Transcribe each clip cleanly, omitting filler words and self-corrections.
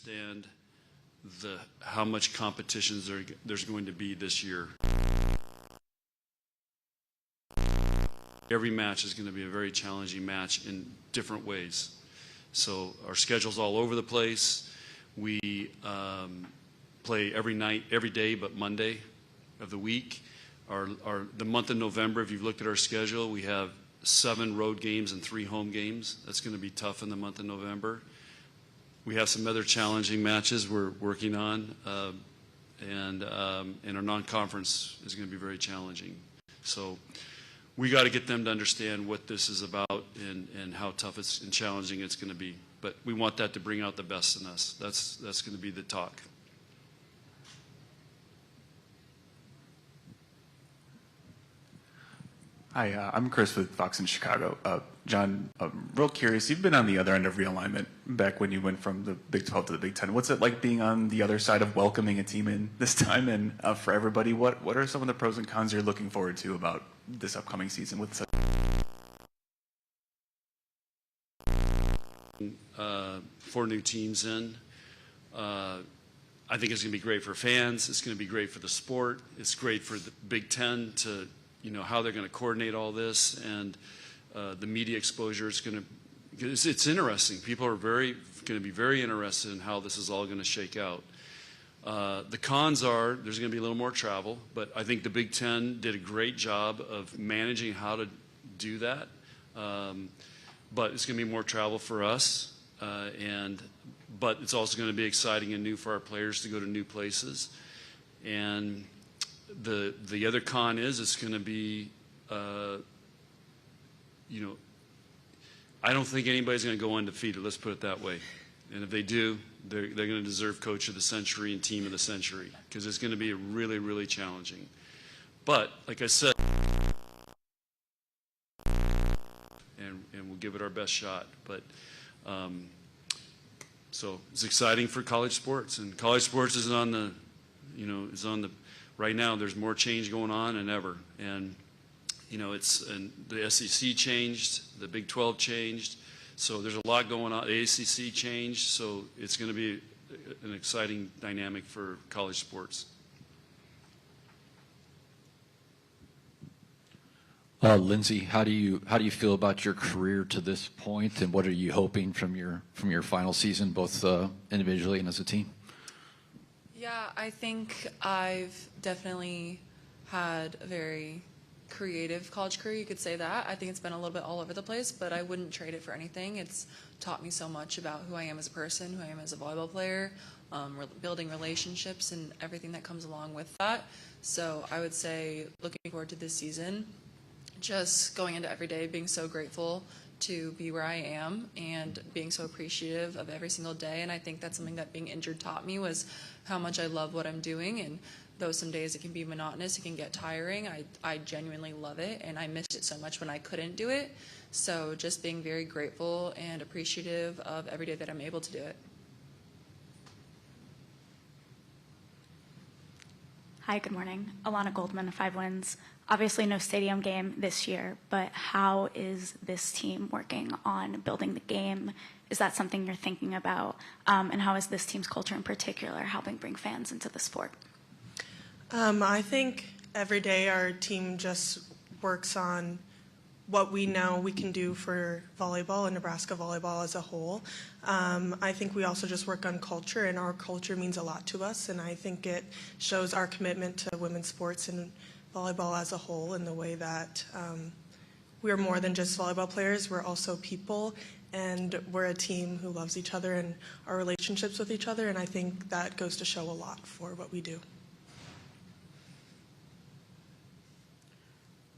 understand how much competition there's going to be this year. Every match is going to be a very challenging match in different ways. So our schedule's all over the place. We play every night, every day but Monday of the week. The month of November, if you've looked at our schedule, we have 7 road games and 3 home games. That's going to be tough in the month of November. We have some other challenging matches we're working on, and our non-conference is going to be very challenging. So we got to get them to understand what this is about and how tough and challenging it's going to be. But we want that to bring out the best in us. That's going to be the talk. Hi, I'm Chris with Fox in Chicago. John, real curious, you've been on the other end of realignment back when you went from the Big 12 to the Big 10. What's it like being on the other side of welcoming a team in this time? And for everybody, what are some of the pros and cons you're looking forward to about this upcoming season with such 4 new teams in? I think it's going to be great for fans. It's going to be great for the sport. It's great for the Big 10 to, how they're going to coordinate all this, and the media exposure is going to, it's interesting. People are going to be very interested in how this is all going to shake out. The cons are there's going to be a little more travel, but I think the Big 10 did a great job of managing how to do that. But it's going to be more travel for us, but it's also going to be exciting and new for our players to go to new places. And the other con is it's going to be, I don't think anybody's going to go undefeated, let's put it that way. And if they do, they're going to deserve Coach of the Century and Team of the Century, because it's going to be really, really challenging. But, like I said, and we'll give it our best shot. But so it's exciting for college sports, and college sports is on the, right now there's more change going on than ever. And and the SEC changed, the Big 12 changed, so there's a lot going on. The ACC changed, so it's going to be an exciting dynamic for college sports. Lindsey, how do you feel about your career to this point, and what are you hoping from your final season, both individually and as a team? Yeah, I think I've definitely had a very creative college career, you could say that. I think it's been a little bit all over the place, but I wouldn't trade it for anything. It's taught me so much about who I am as a person, who I am as a volleyball player, building relationships and everything that comes along with that. So I would say looking forward to this season, just going into every day being so grateful to be where I am and being so appreciative of every single day. And I think that's something that being injured taught me, was how much I love what I'm doing. And though some days it can be monotonous, it can get tiring, I genuinely love it, and I missed it so much when I couldn't do it. So just being very grateful and appreciative of every day that I'm able to do it. Hi, good morning. Alana Goldman, 5 Wins. Obviously no stadium game this year, but how is this team working on building the game? Is that something you're thinking about? And how is this team's culture in particular helping bring fans into the sport? I think every day our team just works on what we know we can do for volleyball and Nebraska volleyball as a whole. I think we also just work on culture, and our culture means a lot to us, and I think it shows our commitment to women's sports and volleyball as a whole, in the way that we're more than just volleyball players, we're also people, and we're a team who loves each other and our relationships with each other, and I think that goes to show a lot for what we do.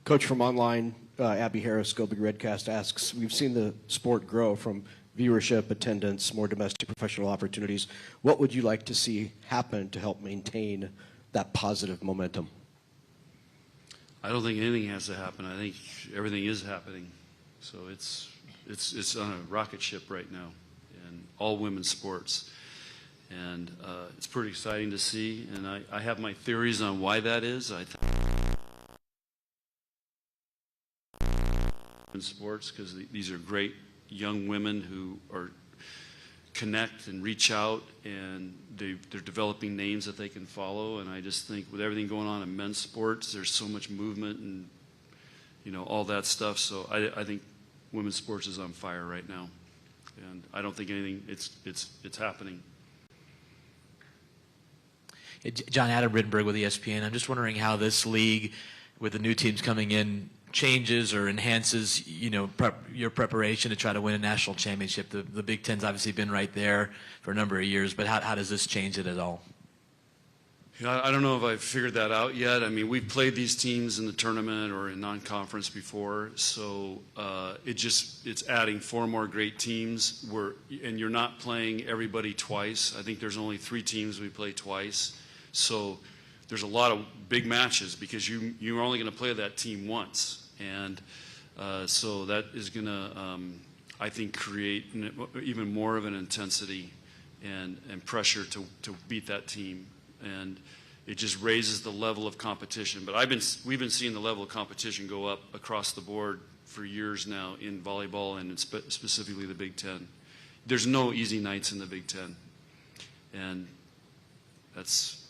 Coach from online, Abby Harris, Go Big Redcast asks, we've seen the sport grow from viewership, attendance, more domestic professional opportunities. What would you like to see happen to help maintain that positive momentum? I don't think anything has to happen. I think everything is happening. So it's on a rocket ship right now in all women's sports. And it's pretty exciting to see. And I have my theories on why that is. I think in sports, because these are great young women who are connect and reach out, and they're developing names that they can follow. And I just think with everything going on in men's sports, there's so much movement and, you know, all that stuff. So I think women's sports is on fire right now, and I don't think anything it's happening. John, Adam Rittenberg with ESPN. I'm just wondering how this league, with the new teams coming in, changes or enhances, you know, your preparation to try to win a national championship. The Big Ten's obviously been right there for a number of years, but how does this change it at all? Yeah, I don't know if I've figured that out yet. I mean, we've played these teams in the tournament or in non-conference before, so it's adding 4 more great teams. And you're not playing everybody twice. I think there's only 3 teams we play twice. So there's a lot of big matches because you're only going to play that team once. And so that is going to, I think, create even more of an intensity and pressure to beat that team. And it just raises the level of competition. But we've been seeing the level of competition go up across the board for years now in volleyball and specifically the Big Ten. There's no easy nights in the Big Ten. And that's...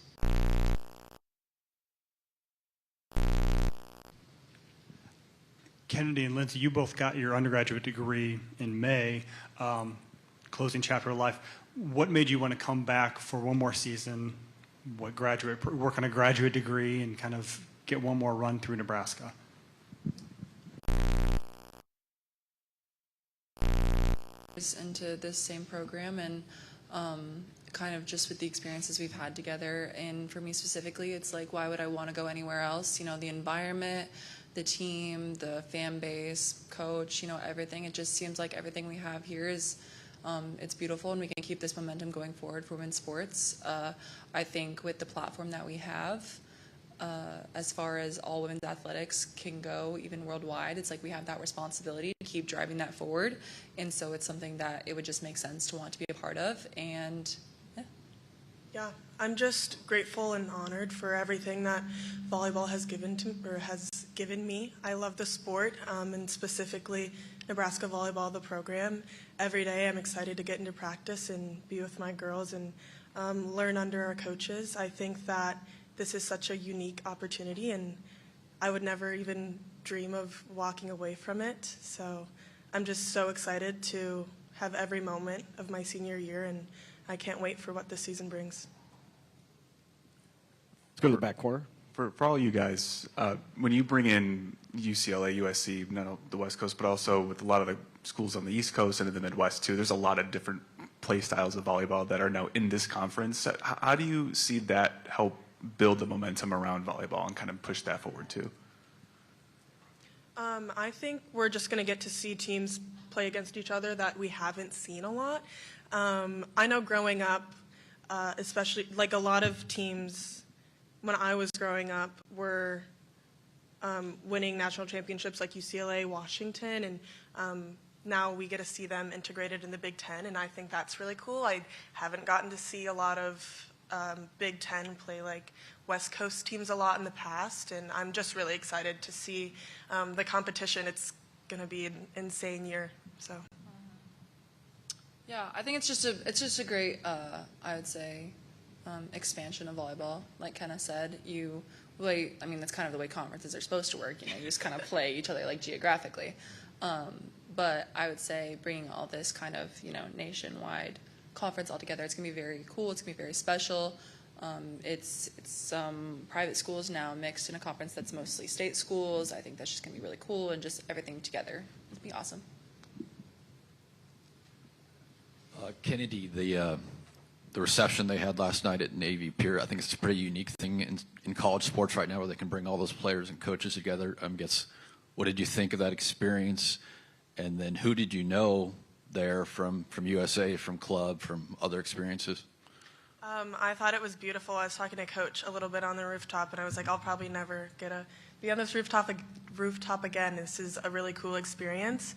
Kennedy and Lindsay, you both got your undergraduate degree in May, closing chapter of life. What made you want to come back for one more season, work on a graduate degree, and kind of get one more run through Nebraska? Into this same program, and kind of just with the experiences we've had together, and for me specifically, it's like, why would I want to go anywhere else? You know, the environment, the team, the fan base, coach, you know, everything. It just seems like everything we have here is, it's beautiful, and we can keep this momentum going forward for women's sports. I think with the platform that we have, as far as all women's athletics can go, even worldwide, it's like we have that responsibility to keep driving that forward. And so it's something that it would just make sense to want to be a part of. And Yeah, I'm just grateful and honored for everything that volleyball has given me. I love the sport, and specifically Nebraska Volleyball, the program. Every day I'm excited to get into practice and be with my girls and learn under our coaches. I think that this is such a unique opportunity, and I would never even dream of walking away from it. So I'm just so excited to have every moment of my senior year, and I can't wait for what this season brings. Let's go to the back corner. For all you guys, when you bring in UCLA, USC, not the West Coast, but also with a lot of the schools on the East Coast and in the Midwest too, there's a lot of different play styles of volleyball that are now in this conference. How do you see that help build the momentum around volleyball and kind of push that forward too? I think we're just going to get to see teams play against each other that we haven't seen a lot. I know growing up, especially like a lot of teams when I was growing up were winning national championships like UCLA, Washington, and now we get to see them integrated in the Big Ten, and I think that's really cool. I haven't gotten to see a lot of Big Ten play like West Coast teams a lot in the past, and I'm just really excited to see the competition. It's going to be an insane year. So. yeah, I think it's just a great, I would say, expansion of volleyball. Like Kenna said, I mean, that's kind of the way conferences are supposed to work. You know, you just kind of play each other like geographically. But I would say bringing all this kind of, you know, nationwide conference all together, it's going to be very cool. It's going to be very special. It's some private schools now mixed in a conference that's mostly state schools. I think that's just going to be really cool, and just everything together. It'll be awesome. Kennedy, the reception they had last night at Navy Pier, I think it's a pretty unique thing in college sports right now where they can bring all those players and coaches together. What did you think of that experience? And then who did you know there from USA, from club, from other experiences? I thought it was beautiful. I was talking to Coach a little bit on the rooftop, and I was like, I'll probably never get to be on this rooftop again. This is a really cool experience.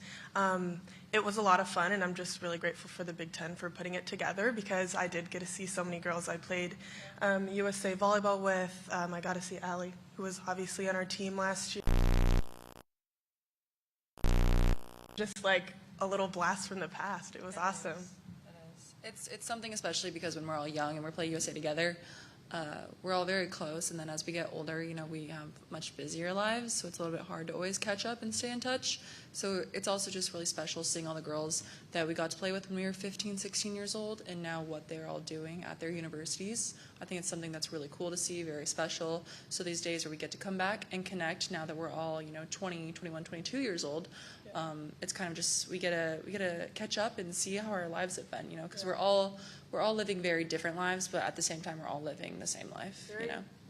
It was a lot of fun, and I'm just really grateful for the Big Ten for putting it together, because I did get to see so many girls I played USA volleyball with. I got to see Allie, who was obviously on our team last year. Just like a little blast from the past. It was awesome. It's something especially because when we're all young and we're playing USA together, we're all very close. And then as we get older, we have much busier lives, so it's a little bit hard to always catch up and stay in touch. So it's also just really special seeing all the girls that we got to play with when we were 15, 16 years old, and now what they're all doing at their universities. I think it's something that's really cool to see, very special. So these days where we get to come back and connect now that we're all 20, 21, 22 years old, it's kind of just we get to catch up and see how our lives have been, because we're all living very different lives, but at the same time we're all living the same life.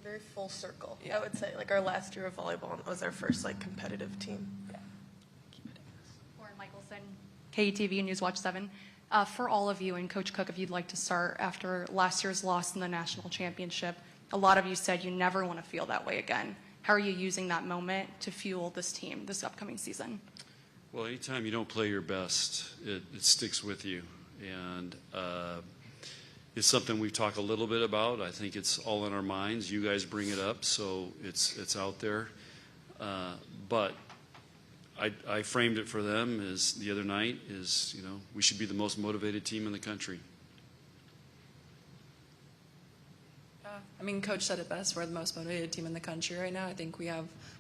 Very full circle. Yeah. I would say, like, our last year of volleyball was our first competitive team. Lauren Michelson, KETV News Watch 7. For all of you, and Coach Cook, if you'd like to start, after last year's loss in the national championship, a lot of you said you never want to feel that way again. How are you using that moment to fuel this team this upcoming season? Well, anytime you don't play your best, it sticks with you. And it's something we've talked a little bit about. I think it's all in our minds. You guys bring it up, so it's out there. But I framed it for them as the other night is, we should be the most motivated team in the country. Coach said it best. We're the most motivated team in the country right now. I think we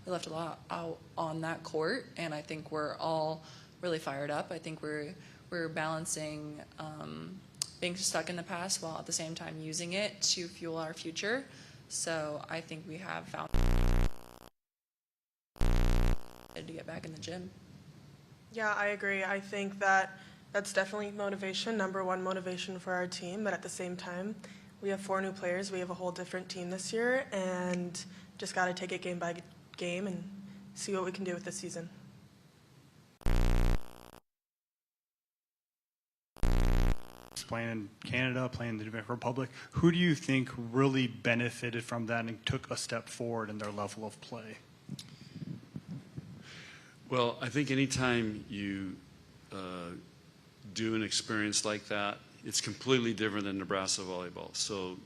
left a lot out on that court, and I think we're all really fired up. I think we're balancing being stuck in the past while at the same time using it to fuel our future. So I think we have found to get back in the gym. Yeah, I agree. I think that's definitely motivation, number one motivation for our team. But at the same time, we have 4 new players. We have a whole different team this year, and just got to take it game by game and see what we can do with this season. Playing in Canada, playing in the Dominican Republic, who do you think really benefited from that and took a step forward in their level of play? Well, I think anytime you do an experience like that, it's completely different than Nebraska volleyball. So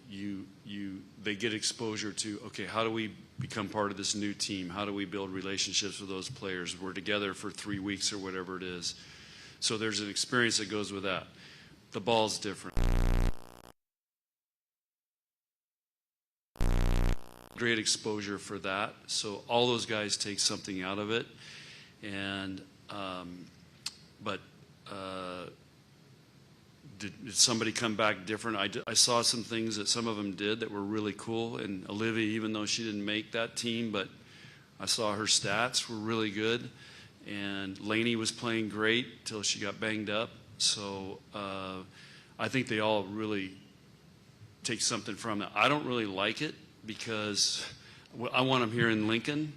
they get exposure to, okay, how do we become part of this new team? How do we build relationships with those players? We're together for 3 weeks or whatever it is. So there's an experience that goes with that. The ball's different. Great exposure for that. So all those guys take something out of it. And did somebody come back different? I saw some things that some of them did that were really cool. And Olivia, even though she didn't make that team, but I saw her stats were really good. And Lainey was playing great till she got banged up. So I think they all really take something from it. I don't really like it because I want them here in Lincoln.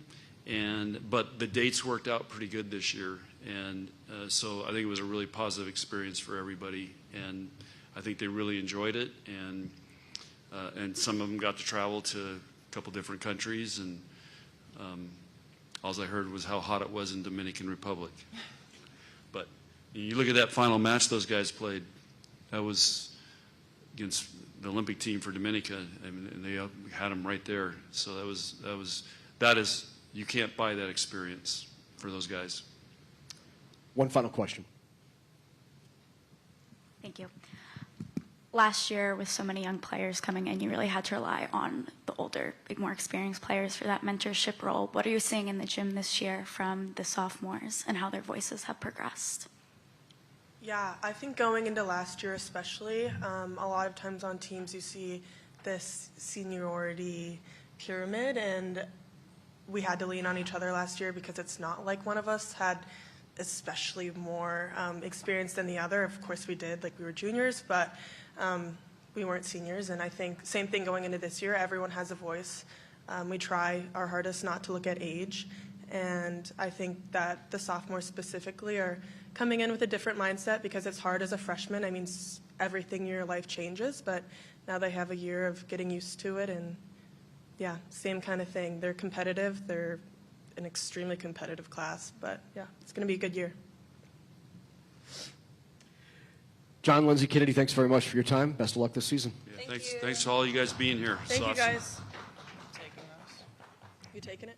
But the dates worked out pretty good this year, and so I think it was a really positive experience for everybody, and I think they really enjoyed it, and some of them got to travel to a couple different countries, and all I heard was how hot it was in Dominican Republic. But you look at that final match those guys played, that was against the Olympic team for Dominica, and they had them right there. So that is. You can't buy that experience for those guys. One final question. Thank you. Last year, with so many young players coming in, you really had to rely on the older, more experienced players for that mentorship role. What are you seeing in the gym this year from the sophomores and how their voices have progressed? Yeah, I think going into last year especially, a lot of times on teams you see this seniority pyramid, and we had to lean on each other last year because it's not like one of us had especially more experience than the other. Of course we did, like we were juniors, but we weren't seniors. And I think same thing going into this year, everyone has a voice. We try our hardest not to look at age. And I think that the sophomores specifically are coming in with a different mindset because it's hard as a freshman. I mean, everything in your life changes, but now they have a year of getting used to it, and yeah, same kind of thing. They're competitive. They're an extremely competitive class, but yeah, it's going to be a good year. John, Lindsay, Kennedy, thanks very much for your time. Best of luck this season. Yeah, thanks to all you guys being here. Thank It's you awesome. guys. You taking it?